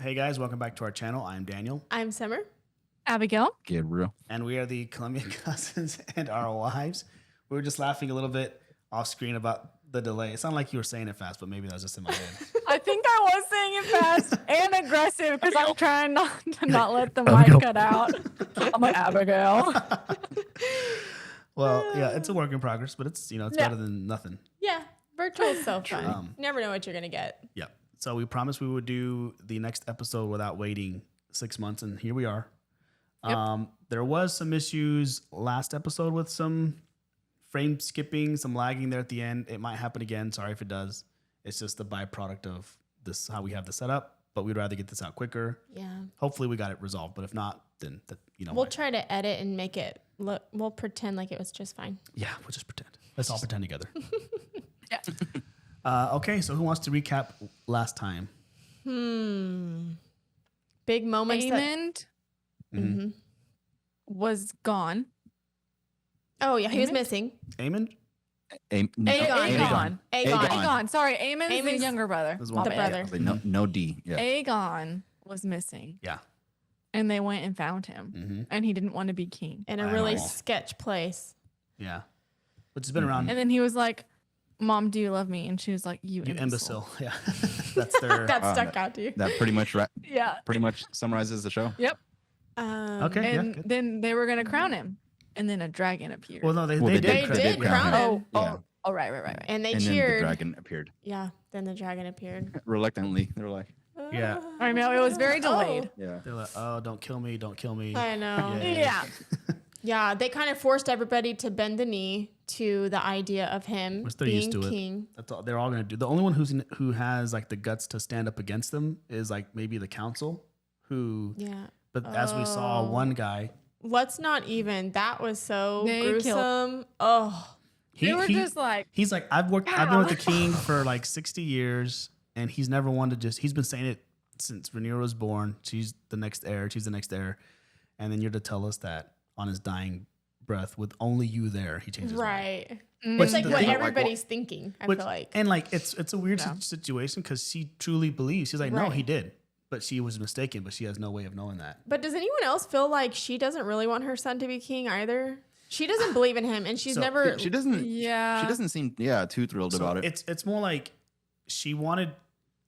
Hey guys, welcome back to our channel. I'm Daniel. I'm Summer. Abigail. Gabriel. And we are the Colombian cousins and our wives. We were just laughing a little bit off screen about the delay. It sounded like you were saying it fast, but maybe that was just in my head. I think I was saying it fast and aggressive because I'm trying to not let the mic cut out. I'm like, Abigail. Well, yeah, it's a work in progress, but it's better than nothing. Yeah, virtual is so fun. Never know what you're going to get. Yeah. So we promised we would do the next episode without waiting 6 months, and here we are. Yep. There was some issues last episode with some frame skipping, some lagging there at the end. It might happen again. Sorry if it does. It's just the byproduct of this, how we have the setup, but we'd rather get this out quicker. Yeah. Hopefully we got it resolved, but if not, then we'll try to edit and make it look, we'll pretend like it was just fine. Yeah, we'll just pretend. Let's all pretend together. Yeah. Okay, so who wants to recap last time? Big moments. Amond was gone. Oh, yeah, he was missing. Amon? Aegon. Sorry, Amon's the younger brother. There's The one brother. No D. Yeah. Aegon was missing. Yeah. And they went and found him. And he didn't want to be king. In a really sketch place. Yeah. Which has been around. And then he was like, Mom, do you love me? And she was like, you imbecile. Yeah. That's their... That stuck out to you. That pretty much pretty much summarizes the show. Yep. Okay. And then they were going to crown him. And then a dragon appeared. Well, no, they did crown him. Oh, right. And they and cheered. then the dragon appeared. Yeah, then the dragon appeared. Reluctantly. They were like, Yeah. I know, it was very delayed. yeah. They're like, oh, don't kill me. Don't kill me. I know. Yeah. Yeah, they kind of forced everybody to bend the knee to the idea of him Which they're being used to king. That's all they're all going to do. The only one who has like the guts to stand up against them is like maybe the council who, Yeah. but as we saw one guy, Let's not even. That was so They gruesome. Oh. They were just like... He's like, I've been with the king for like 60 years and he's never wanted to he's been saying it since Rhaenyra was born. She's the next heir. And then you're to tell us that on his dying breath with only you there, he changes his mind. Right. But It's like the what thing- everybody's thinking, I feel like. And like, it's a weird situation because she truly believes. She's like, no, Right. he did. But she was mistaken, but she has no way of knowing that. But does anyone else feel like she doesn't really want her son to be king either? She doesn't believe in him, and she's never... She doesn't. Yeah. She doesn't seem too thrilled about it. It's more like she wanted,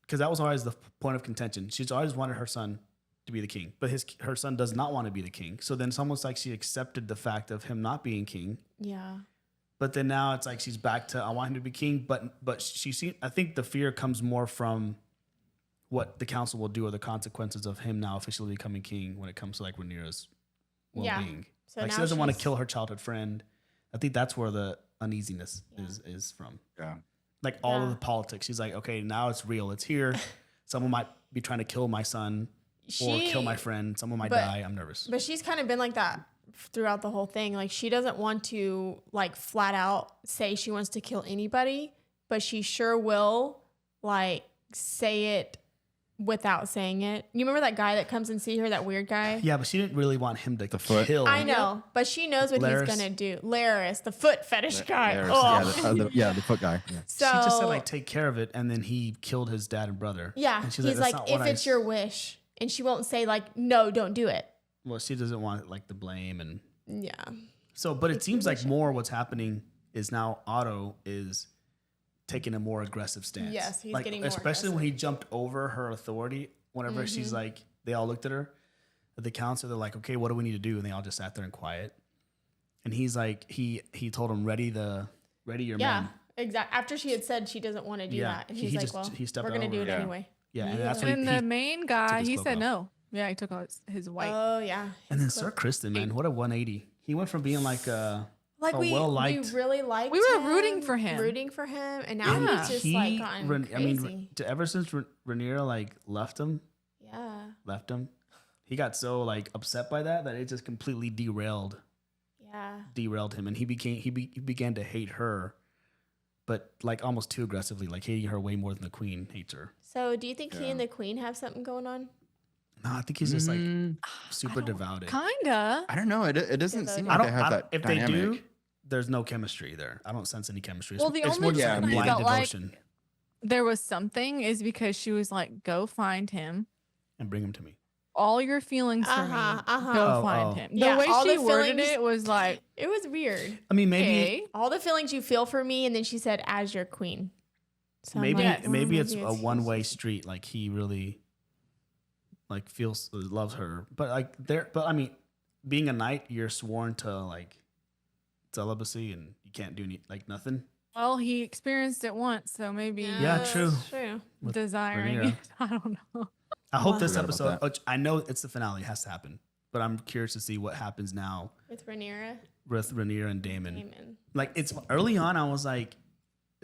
because that was always the point of contention. She's always wanted her son to be the king, but her son does not want to be the king. So then it's almost like she accepted the fact of him not being king. Yeah. But then now it's like she's back to I want him to be king, but I think the fear comes more from what the council will do or the consequences of him now officially becoming king when it comes to like Rhaenyra's well-being. So like she doesn't want to kill her childhood friend. I think that's where the uneasiness is from. Yeah. Like all of the politics. She's like, okay, now it's real. It's here. Someone might be trying to kill my son or kill my friend. Someone might die. I'm nervous. But she's kind of been like that throughout the whole thing. Like she doesn't want to like flat out say she wants to kill anybody, but she sure will like say it without saying it. You remember that guy that comes and see her, that weird guy? Yeah, but she didn't really want him to kill. I know, but she knows what he's gonna do. Laris, the foot fetish guy. The foot guy. Yeah. So she just said like take care of it, and then he killed his dad and brother. Yeah, and he's like if it's your wish, and she won't say like no, don't do it. Well, she doesn't want like the blame and yeah. So, but it seems like more what's happening is now Otto is taking a more aggressive stance. Yes, he's like, getting more especially aggressive. when he jumped over her authority. Whenever she's like, they all looked at her, at the council. They're like, okay, what do we need to do? And they all just sat there in quiet. And he's like, he told them, ready your men. Yeah, exactly. After she had said she doesn't want to do that, and he's like, well, we're gonna do it anyway. Yeah, and that's when the main guy, he said off. No. Yeah, he took out his white. Oh yeah. And then Sir Kristen, man, what a 180. He went from being like we well-liked. We really liked. We were him, rooting for him, and now he's just like gotten crazy. I mean, ever since Rhaenyra like left him, he got so like upset by that it just completely derailed him, and he began to hate her, but like almost too aggressively, like hating her way more than the queen hates her. So, do you think he and the queen have something going on? No, I think he's just like super devoted. Kinda. I don't know. It doesn't seem like they have that if dynamic. they do, there's no chemistry there. I don't sense any chemistry. Well, the it's only more just reason like I blind felt like devotion. there was something is because she was like, go find him and bring him to me. All your feelings for me. Go find him. The way all she the worded feelings- it was like, It was weird. I mean, maybe okay. All the feelings you feel for me, and then she said, "As your queen." So I'm like, maybe it's a one-way street. Like he really like loves her, but I mean, being a knight, you're sworn to like celibacy, and you can't do nothing. well, he experienced it once, so maybe Yeah, true. that's true. With desiring Rhaenyra. it. I don't know. I hope Wow. this Forgot about episode, that. which I know it's the finale, it has to happen, but I'm curious to see what happens now With Rhaenyra. with Rhaenyra and Daemon. Amen. Like it's early on, I was like,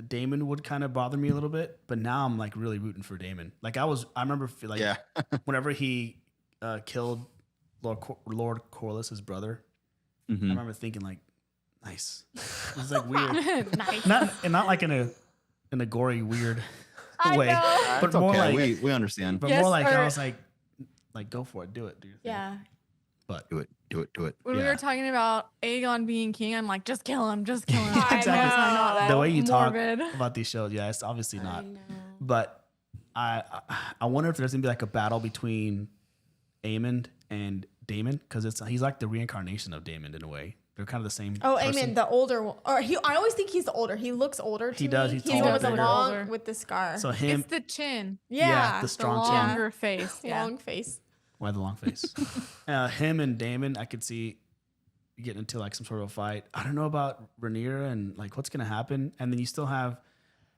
Daemon would kind of bother me a little bit, but now I'm like really rooting for Daemon. Like I remember like Yeah. whenever he killed Lord Corlys' brother, I Mhm. remember thinking like, nice. It was like weird, Nice. not like in a gory weird I way, know. but It's more okay. like we understand. but Yes, more like or- I was like go for it, do it, do your thing. Yeah. But Do it. When we Yeah. were talking about Aegon being king, I'm like, just kill him, just kill him. I Exactly. know. It's not that the way you morbid. talk about these shows, yeah, it's obviously I not. know. But I wonder if there's gonna be like a battle between Aemond and Daemon, because he's like the reincarnation of Daemon in a way. They're kind of the same. Oh, person. Amen, the older one. Or I always think he's the older. He looks older to He does, me. he's He's taller, the one with the bigger. long Older. with the scar. So him, It's the chin, yeah, the the strong chin. longer face. Yeah. long face. Why the long face? Him and Daemon, I could see getting into like some sort of a fight. I don't know about Rhaenyra and like what's gonna happen, and then you still have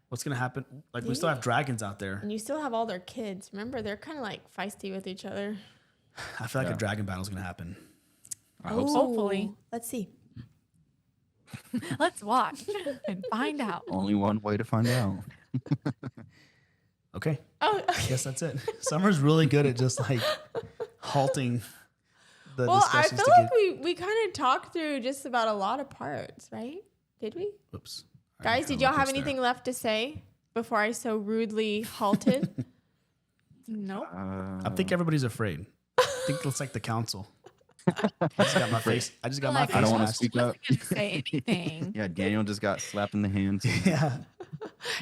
what's gonna happen. Like we still have dragons out there. And you still have all their kids. Remember, they're kind of like feisty with each other. I feel like Yeah. a dragon battle's gonna happen. I hope so. Hopefully. Let's see. Let's watch and find out. Only one way to find out. Okay, Oh, I guess that's it. Summer's really good at just like halting the well, I discussions feel to like we kind of talked through just about a lot of parts, right? Did we? Oops. All right, Guys, kinda did y'all look have this there. anything left to say before I so rudely halted? Nope. I think everybody's afraid. I think it looks like the council. I just got my face. I just got my Like, face. I don't want to mashed. speak up. Wasn't gonna say anything. Yeah, Daniel just got slapped in the hands. Yeah,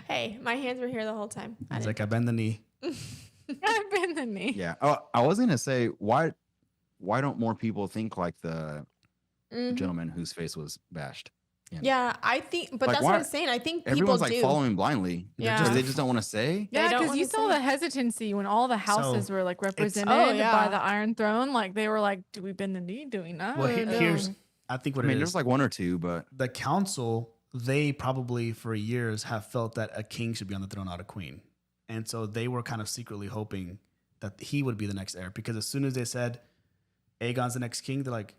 Hey, my hands were here the whole time. he's like, I bend the knee. I've been the knee. Yeah. Oh, I was gonna say why don't more people think like the Mhm. gentleman whose face was bashed? Yeah, I think, but Like, that's what why- I'm saying. I think people Everyone's like do. following blindly. Yeah. Because they just don't want to say. They Yeah, don't because you wanna saw say. the hesitancy when all the houses were like represented Oh, yeah. by the Iron Throne. Like they were like, "Do we bend the knee? Do we not?" Well, no. here's I think what I mean, it there's is. like one or two, but The council, they probably for years have felt that a king should be on the throne, not a queen, and so they were kind of secretly hoping that he would be the next heir. Because as soon as they said Aegon's the next king, they're like,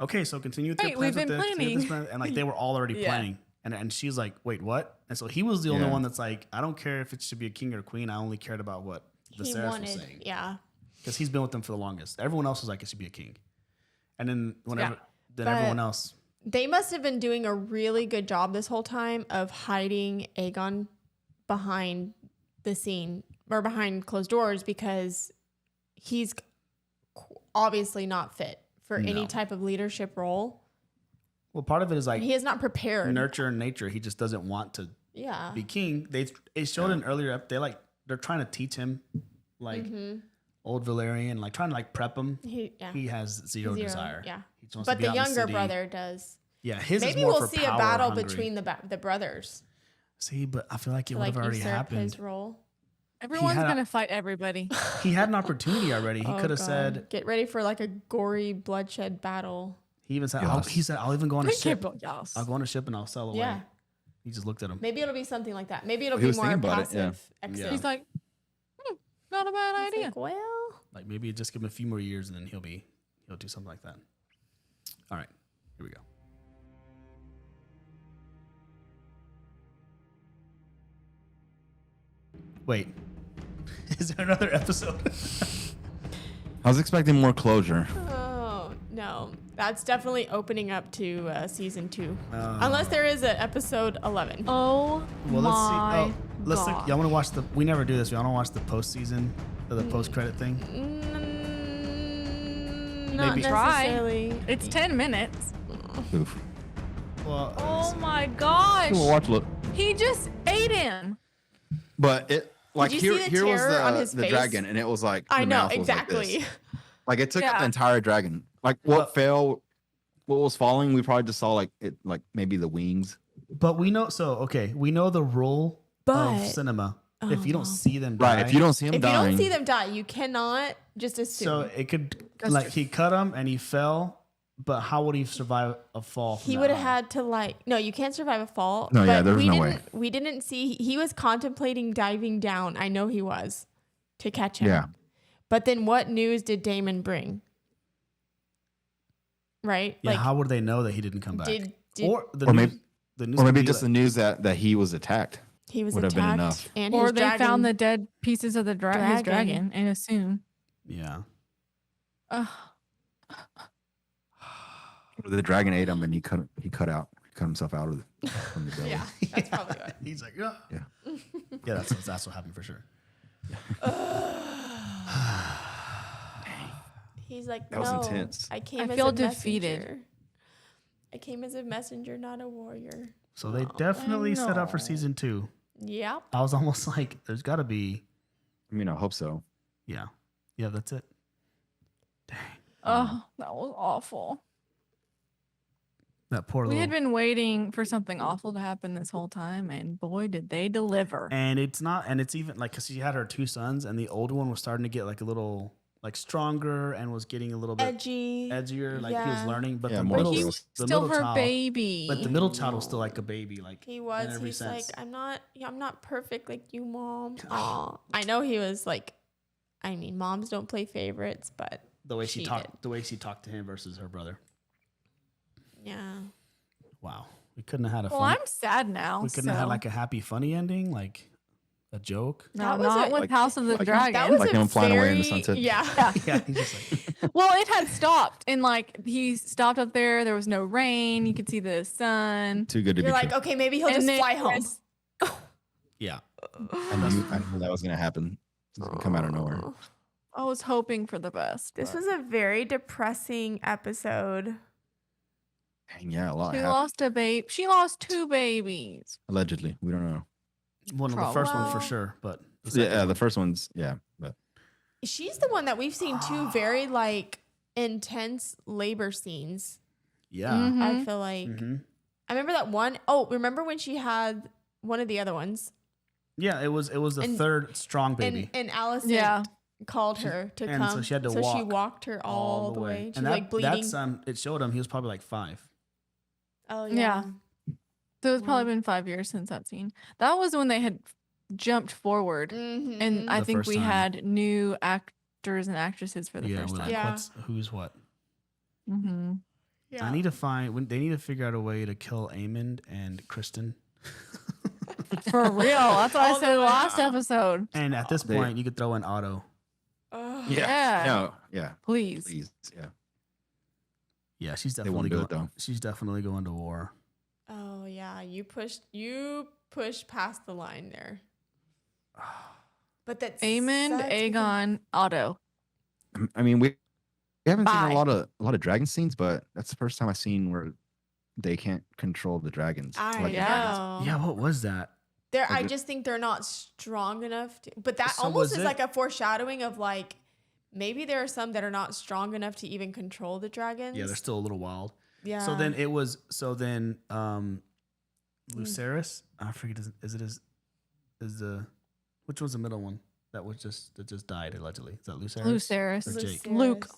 okay, so continue with your Right, plans we've with been this, continue with this planning. plan. And like they were all already Yeah. planning. And she's like, wait, what? And so he was the only Yeah. one that's like, I don't care if it should be a king or a queen. I only cared about what he Viserys was wanted, saying. yeah. Because he's been with them for the longest. Everyone else was like, it should be a king. And then whenever, then But- everyone else. They must have been doing a really good job this whole time of hiding Aegon behind the scene or behind closed doors because he's obviously not fit for any No. type of leadership role. Well, part of it is like He is not prepared. nurture and nature. He just doesn't want to Yeah. be king. It showed in earlier they're trying to teach him like old Valerian, like trying to like prep him. Yeah. He has zero desire. Yeah. He just wants But to be the out in younger city. brother does. Yeah, his is Maybe more we'll for see a power battle hungry. between the brothers. See, but I feel like it To, would like have already usurp happened. his role. Everyone's had a- gonna fight everybody. He had an opportunity already. He Oh, could have God. said. "Get ready for like a gory bloodshed battle." He even said. Yes. He said, "I'll even go on a ship. Yes. I'll go on a ship and I'll sail away." Yeah. He just looked at him. Maybe it'll be something like that. Maybe it'll He be was more thinking about it, yeah. passive exit. Yeah. He's like, not a bad He's idea. like, well, Like maybe just give him a few more years and then he'll do something like that. All right, here we go. Wait, is there another episode? I was expecting more closure. oh no, that's definitely opening up to season 2, unless there is an episode 11. Oh Well, my let's see. Oh, let's look. God. Y'all want to watch the? We never do this. Y'all want to watch the postseason or the post-credit thing? Not Maybe. Try. necessarily. It's 10 minutes. Oof. Well, Oh my gosh. We'll watch. Look, He just ate him. but like Did you see the here was terror on his the face? dragon, and it was like I the know mouth was like this. exactly. Like it took up the Yeah. entire dragon. Like what was falling, we probably just saw like it, like maybe the wings. But we know. So okay, we know the rule But- of cinema. Oh, If you don't no. see them die, Right. If you don't see him If you dying, don't see them die, you cannot just assume. so it could That's like true. he cut him and he fell. But how would he survive a fall? from He that would have high? had to like no, you can't survive a fall. No, yeah, but there's we no didn't, way. We didn't see he was contemplating diving down. I know he was to catch him. Yeah. But then what news did Damon bring? Right? Yeah. How would they know that he didn't come back? did or the Or news, maybe- the news or could maybe be just the like- news that he was attacked. he was would have attacked been enough. and Or his they dragon, found the dead pieces of the his dragon and assume. Yeah. Ugh. Or the dragon ate him, and he cut himself out of from the belly. Yeah, that's probably what. He's like, yeah. Yeah. Yeah, that's what happened for sure. He's like, That was no, intense. I came I as feel a defeated. messenger. I came as a messenger, not a warrior. So they definitely set up for know. season 2. Yep. I was almost like, there's got to be, I mean, I hope so. yeah, that's it. Dang, Oh, that was awful. that poor We little. had been waiting for something awful to happen this whole time, and boy, did they deliver. And it's not, and it's even like, because she had her 2 sons, and the older one was starting to get like a little like stronger and was getting a little bit Edgy. edgier, like he was Yeah. learning. But Yeah, the more But middle, he so. was the still middle her child, baby. but the middle child was still like a baby, like He in was. every He's sense. like, I'm not perfect like you, mom. Aw. I know he was like, I mean, moms don't play favorites, but the way she she talked, did. the way she talked to him versus her brother. yeah. Wow, we couldn't have had a Well, funny, I'm sad now. we couldn't have had so- like a happy, funny ending, like a joke. No, That was not it. with Like- House of the like- Dragon. That was Like a him flying away in the very- sunset. Yeah. Yeah, he's just like, Well, it had stopped, and like he stopped up there. There was no rain. You could see the sun. Too good to You're be like, true. okay, maybe he'll And just then fly home. there's- yeah. I knew that was gonna happen. It was gonna come out of nowhere. I was hoping for the best. This but was a very depressing episode. Dang, yeah, a lot She happened. lost a babe. She lost 2 babies. Allegedly, we don't know. One of the first one for Well- sure, but the second Yeah, one- the first one's but She's the one that we've seen 2 very like intense labor scenes. yeah. Mhm. I feel like Mm-hmm. I remember that one. Oh, remember when she had one of the other ones? Yeah, it was the And- third strong baby. And Allison Yeah. called her to and come. so she had to she walk walked her all the way. She And was like bleeding. that son, it showed him he was probably like 5. Oh Yeah. So it's probably Wow. been 5 years since that scene. That was when they had jumped forward, Mhm. and I The think first we time. had new actors and actresses for the Yeah, first we're time. like, Yeah. who's what? Mm-hmm. Yeah. I need to find. They need to figure out a way to kill Amond and Kristen. For real. That's what I All the said way last up. episode. And at this They- point, you could throw in Otto. Ugh. Yeah. No, yeah, Please. please, yeah. Yeah, she's They definitely won't do going. it though. She's definitely going to war. Oh yeah, you pushed past the line there. But that's Amond, such a good- Aegon, Otto. I mean, we haven't seen Bye. a lot of dragon scenes, but that's the first time I've seen where they can't control the dragons. I like the Yeah. dragons. know. Yeah, what was that? There, I Like it- just think they're not strong enough to. But that So almost was is it- like a foreshadowing of like maybe there are some that are not strong enough to even control the dragons. Yeah, they're still a little wild. Yeah. So then it was. So then, Lucerys. I forget. Is the which was the middle one that just died allegedly? Is that Lucerys? Lucerys. Or Jake? Luke.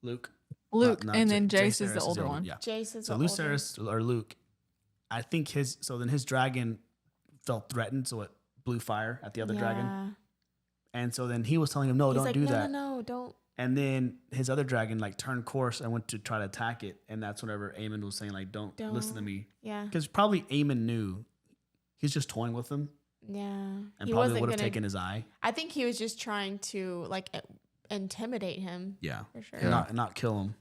Luke. Luke. Not and then Jake. Jace is the older one. Yeah. Jace is So the older. Lucerys or Luke, I think his dragon felt threatened, so it blew fire at the other dragon, Yeah. and so then he was telling him, "No, He's don't like, do no, that." No, don't. And then his other dragon like turned course and went to try to attack it, and that's whenever Aemon was saying like, "Don't listen to Don't. me," Yeah. because probably Aemon knew he's just toying with him, Yeah. and He probably wasn't would have gonna. taken his eye. I think he was just trying to like intimidate him Yeah, for sure. Yeah. not kill him.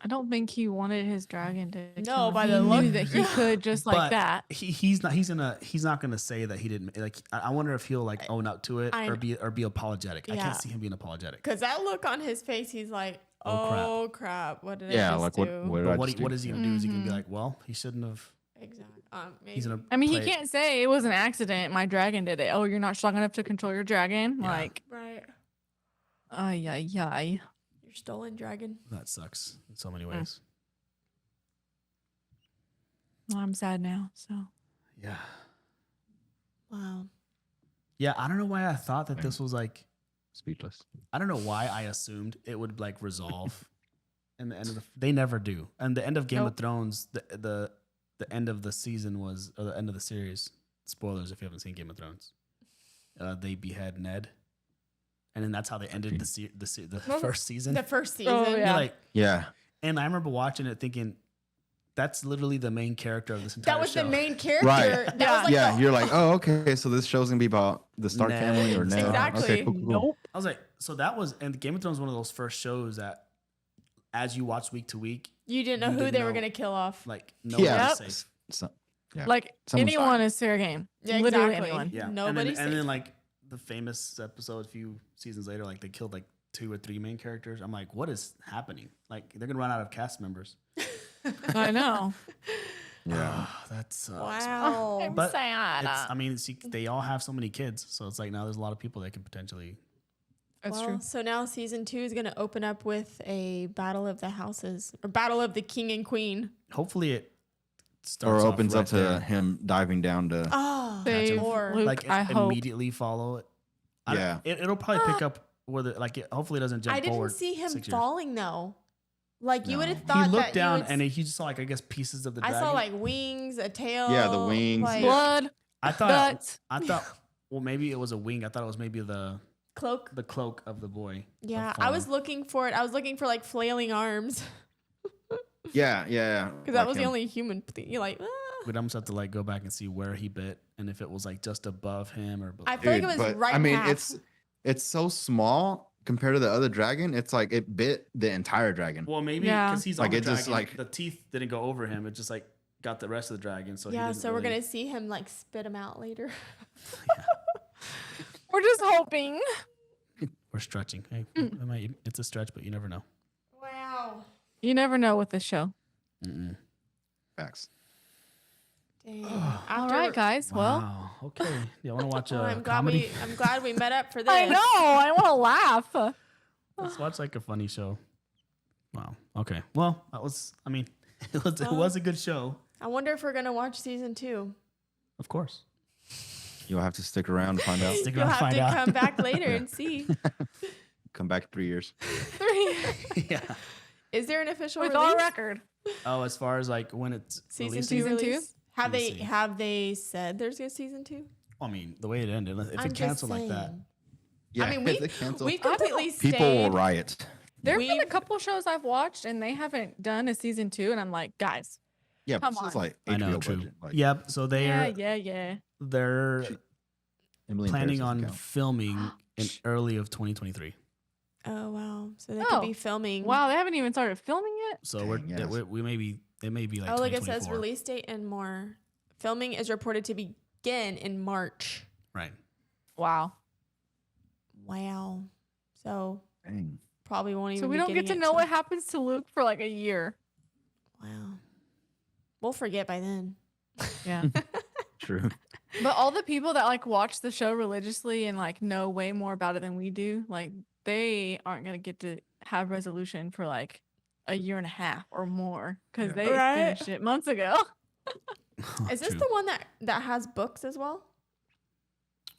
I don't think he wanted his dragon to. No, kill him. by He the knew look- that he could just like But that. He's not gonna say that he didn't. Like I wonder if he'll like own up to it I- or be apologetic. I Yeah. can't see him being apologetic. Because that look on his face, he's like, Oh, "Oh crap! What did I Yeah, just like do?" what did I But just do? what is he gonna do? Is he gonna be Mhm. like, well, he shouldn't have. Exactly. Maybe. He's gonna. I mean, he play- can't say it was an accident. My dragon did it. Oh, you're not strong enough to control your dragon. Yeah. Like, Right. ay, ay, ay. Your stolen dragon. That sucks in so many ways. Well, I'm sad now. So Yeah. Wow. Yeah. I don't know why I thought that this was like. Speechless. I don't know why I assumed it would like resolve. And the end of they never do. And the end of Game of Nope. Thrones, the end of the season was, or the end of the series. Spoilers if you haven't seen Game of Thrones. They behead Ned, and then that's how they ended the first season. The first season. Oh, You're yeah. like, Yeah. and I remember watching it thinking, that's literally the main character of this entire That was show. the main character. Right. That Yeah. was like Yeah. the- You're like, oh, okay. So this show's gonna be about the Stark Ned. family or Ned. Exactly. Okay. Cool. nope. I was like, so that was, and Game of Thrones was one of those first shows that, as you watch week to week, you didn't know You who didn't they were know. gonna kill off. like no Yeah. one's safe. So, yeah. Like Someone's anyone fine. is fair game. Yeah, Literally exactly. anyone. Yeah, Nobody's and then safe. like the famous episode a few seasons later, like they killed like 2 or 3 main characters. I'm like, what is happening? Like they're gonna run out of cast members. I know. yeah. That sucks. Wow. I'm But sad. I mean, see, they all have so many kids, so it's like now there's a lot of people that can potentially. That's Well, true. so now season 2 is gonna open up with a battle of the houses or battle of the king and queen. Hopefully, it Or starts off opens right up to there. him diving down to. Oh, Save or Luke, like I hope. immediately follow it. I don't- Yeah. it'll probably pick up whether like it hopefully it doesn't jump I didn't forward. see him 6 years. falling though. Like you would have No. thought He looked that down you would and he just saw like I guess pieces of the I dragon. saw like wings, a tail. Yeah, the wings. like, Blood, I thought guts. well maybe it was a wing. I thought it was maybe the cloak. cloak of the boy. Yeah, of I was falling. looking for it. I was looking for like flailing arms Yeah. because that was the only human thing. You're like, We'd almost have to like go back and see where he bit and if it was like just above him or. I feel like it was but, right. I mean, half. it's so small compared to the other dragon. It's like it bit the entire dragon. Well, maybe Yeah. because he's Like, on the it just, dragon, like- the teeth didn't go over him. It just like got the rest of the dragon. So he yeah. didn't So we're really- gonna see him like spit him out later. We're just hoping. We're stretching. Hey, it's a stretch, but you never know. Wow. You never know with this show. Mm-mm. Facts. Dang. All right, guys. Well, Wow. Okay. Yeah, I want to watch Well, a I'm glad comedy. I'm glad we met up for this. I know. I want to laugh. Let's watch like a funny show. Wow. Okay. Well, that was. I mean, it was a good show. I wonder if we're gonna watch season 2. Of course. You'll have to stick around to find out. Stick You'll around have find to out. come back later and see. Come back in 3 years. 3 Yeah. Is there an official with release? our record. Oh, as far as like when it's Season releasing? 2 Season two? release? Have Let me they see. have they said there's a season 2? I mean, the way it ended. If I'm it just canceled like that, saying. Yeah. I mean, if they cancel, we completely people will stayed. riot. There have been a We've- couple shows I've watched and they haven't done a season 2, and I'm like, guys. Yeah, Come but this is on. like I know. HBO True. budget. Like, Yep. So they're Yeah. they're Emily in planning Paris on doesn't count. filming in early of 2023. Oh wow! So they Oh. could be filming. Wow, they haven't even started filming yet. So Dang, yes. we may be it may be like Oh, look, it says 2024. release date and more. Filming is reported to begin in March. Right. Wow. Wow. So Dang. probably won't even. So we be don't get to getting it know till- what happens to Luke for like a year. Wow. We'll forget by then. Yeah. True. But all the people that like watch the show religiously and like know way more about it than we do, like they aren't gonna get to have resolution for like a year and a half or more because they Right. finished it months ago. Is this True. the one that has books as well?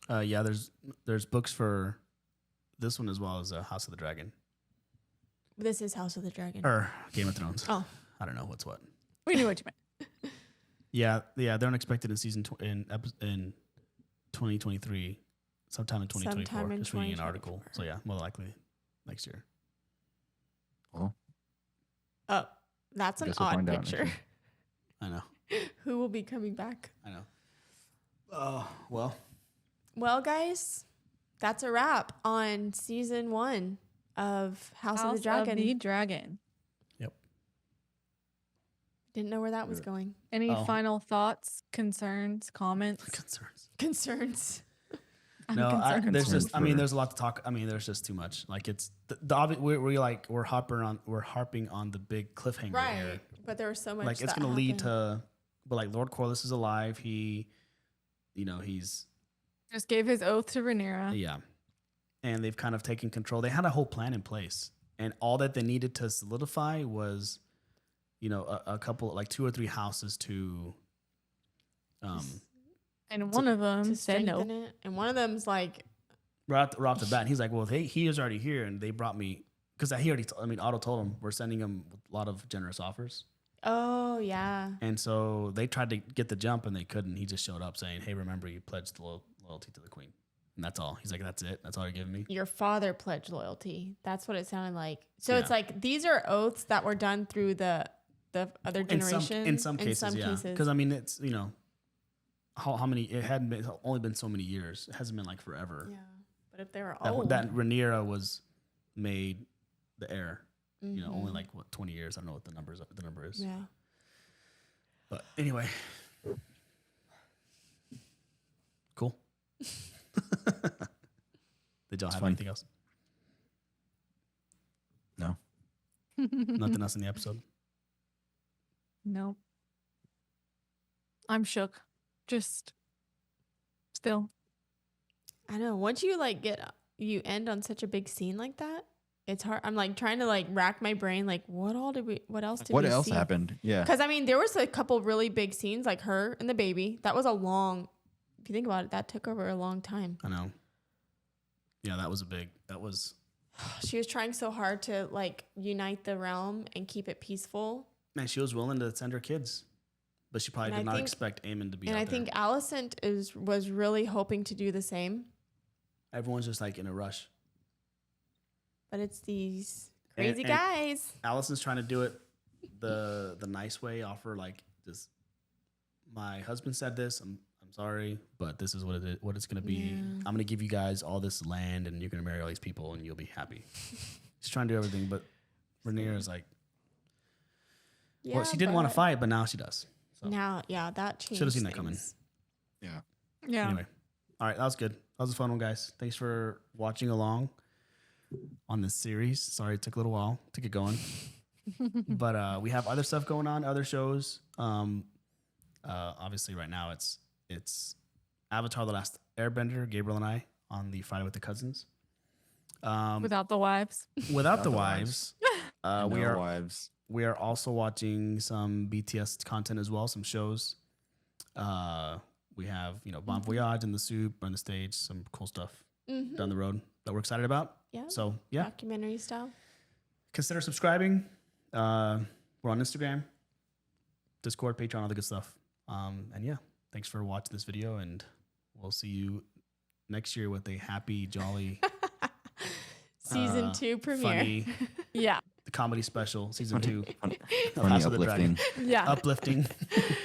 Yeah, there's books for this one as well as House of the Dragon This is House of the Dragon. or Game of Thrones. Oh. I don't know what's what. We knew what you meant. Yeah, they're unexpected in in 2023, sometime in 2024. Sometime in Just reading an article. 2024. So yeah, more likely next year. Well, Oh, that's an Guess we'll odd find out next picture. year. I know. Who will be coming back? I know. Oh well. Well, guys, that's a wrap on season 1 of House of the Dragon. Dragon. Yep. Didn't know where that was going. Any Oh. final thoughts, concerns, comments? Concerns. Concerns. I'm No, concerned. there's just. I mean, for- there's a lot to talk. I mean, there's just too much. Like it's we're harping on the big cliffhanger here. Right. But there was so much. Like it's that gonna lead happened. to but like Lord Corliss is alive. He, he's Just gave his oath to Rhaenyra. yeah, and they've kind of taken control. They had a whole plan in place, and all that they needed to solidify was, a couple, like 2 or 3 houses to, And one of them To said no. strengthen it. And one of them's like, right off the bat. And he's like, well, he is already here, and they brought me because he already. Otto told him we're sending him a lot of generous offers, oh yeah. and so they tried to get the jump, and they couldn't. He just showed up saying, "Hey, remember you pledged loyalty to the queen," and that's all. He's like, "That's it. That's all you're giving me." Your father pledged loyalty. That's what it sounded like. So Yeah. it's like these are oaths that were done through the other generation. In some cases, yeah. Because it's how many? It hadn't been only been so many years. It hasn't been like forever. Yeah. But if they were old, That Rhaenyra was made the heir. Mm-hmm. Only like 20 years. I don't know what the number is. yeah. But anyway, cool. Did y'all have fun. anything else? No. Nothing else in the episode. No. I'm shook. Just still. I know. Once you you end on such a big scene like that, it's hard. I'm like trying to like rack my brain. Like, what else did What we else see? happened? Yeah. Because there was a couple really big scenes, like her and the baby. That was a long. If you think about it, that took over a long time. I know. Yeah, that was. She was trying so hard to like unite the realm and keep it peaceful. Man, she was willing to send her kids, but she probably And did I not think- expect Aemon to be. And out I there. think Alicent was really hoping to do the same, Everyone's just like in a rush. but it's these And- crazy and- guys. Allison's trying to do it the nice way. Offer like just, my husband said this. I'm sorry, but this is what it's gonna be. Yeah. I'm gonna give you guys all this land, and you're gonna marry all these people, and you'll be happy. She's trying to do everything, but Rhaenyra is like, well, she didn't want to but fight, but now she does. So Now, yeah, that changed. Should've seen that coming. things. Yeah. Yeah. anyway, all right, that was good. That was a fun one, guys. Thanks for watching along on this series. Sorry it took a little while to get going. But we have other stuff going on, other shows. Obviously right now it's Avatar: The Last Airbender, Gabriel and I on the Friday with the Cousins. Without the wives. Without the the wives. No we are wives. we are also watching some BTS content as well, some shows. We have, Bon Voyage in the soup on the stage, some cool stuff Mhm. down the road that we're excited about. Yeah. So yeah, Documentary style. consider subscribing. We're on Instagram, Discord, Patreon, all the good stuff. And yeah, thanks for watching this video, and we'll see you next year with a happy, jolly, Season 2 premiere. funny Yeah. comedy special, season 2. Funny, House of the Dragon. uplifting. Yeah. Uplifting.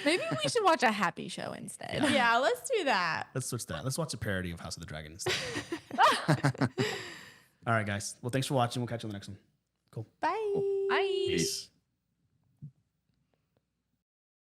Maybe we should watch a happy show instead. Yeah, let's do that. Let's switch that. Let's watch a parody of House of the Dragon instead. All right, guys. Well, thanks for watching. We'll catch you on the next one. Bye. Bye. Peace.